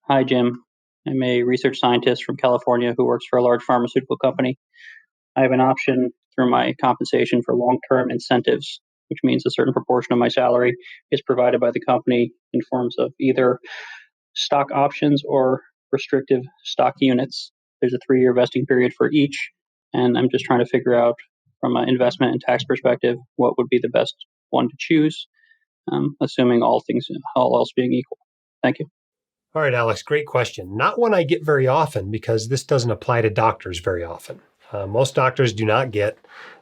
Hi, Jim. I'm a research scientist from California who works for a large pharmaceutical company. I have an option through my compensation for long term incentives, which means a certain proportion of my salary is provided by the company in forms of either stock options or restrictive stock units. There's a 3-year vesting period for each, and I'm just trying to figure out from an investment and tax perspective what would be the best one to choose, assuming all else being equal. Thank you. All right, Alex, great question. Not one I get very often because this doesn't apply to doctors very often. Most doctors do not get,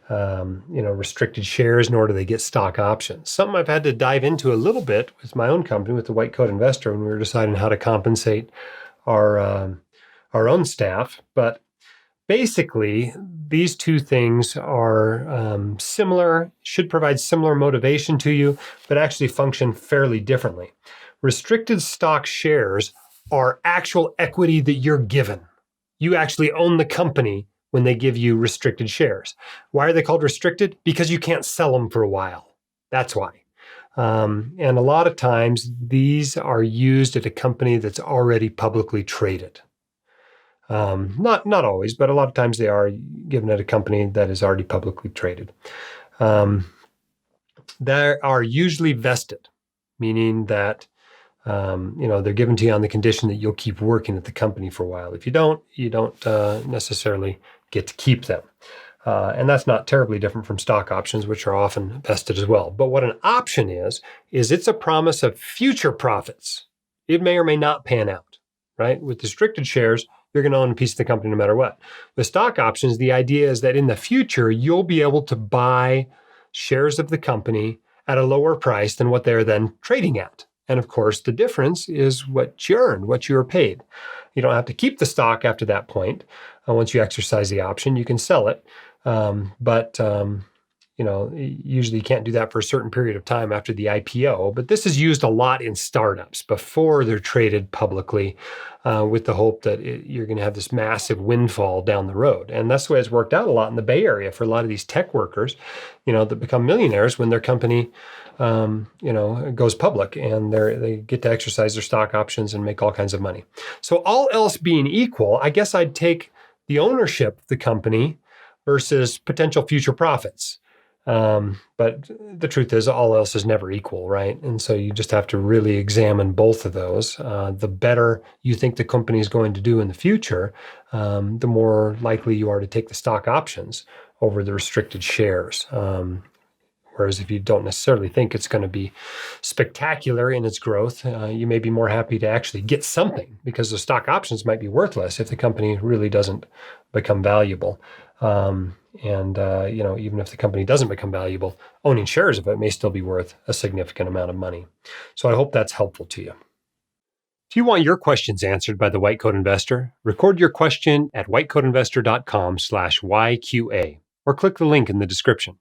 restricted shares, nor do they get stock options. Something I've had to dive into a little bit with my own company, with the White Coat Investor, when we were deciding how to compensate our own staff. But basically, these two things are similar, should provide similar motivation to you, but actually function fairly differently. Restricted stock shares are actual equity that you're given. You actually own the company when they give you restricted shares. Why are they called restricted? Because you can't sell them for a while. That's why. And a lot of times these are used at a company that's already publicly traded. Not always, but a lot of times they are given at a company that is already publicly traded. They are usually vested, meaning that they're given to you on the condition that you'll keep working at the company for a while. If you don't necessarily get to keep them. And that's not terribly different from stock options, which are often vested as well. But what an option is it's a promise of future profits. It may or may not pan out, right? With restricted shares, you're going to own a piece of the company no matter what. With stock options, the idea is that in the future, you'll be able to buy shares of the company at a lower price than what they're then trading at. And of course, the difference is what you earned, what you were paid. You don't have to keep the stock after that point. Once you exercise the option, you can sell it. But usually you can't do that for a certain period of time after the IPO. But this is used a lot in startups before they're traded publicly with the hope that you're going to have this massive windfall down the road. And that's the way it's worked out a lot in the Bay Area for a lot of these tech workers, that become millionaires when their company goes public and they get to exercise their stock options and make all kinds of money. So all else being equal, I guess I'd take the ownership of the company versus potential future profits. But the truth is all else is never equal, right? And so you just have to really examine both of those. The better you think the company is going to do in the future, the more likely you are to take the stock options over the restricted shares. Whereas if you don't necessarily think it's going to be spectacular in its growth, you may be more happy to actually get something because the stock options might be worthless if the company really doesn't become valuable. Even if the company doesn't become valuable, owning shares of it may still be worth a significant amount of money. So I hope that's helpful to you. If you want your questions answered by the White Coat Investor, record your question at whitecoatinvestor.com/YQA or click the link in the description.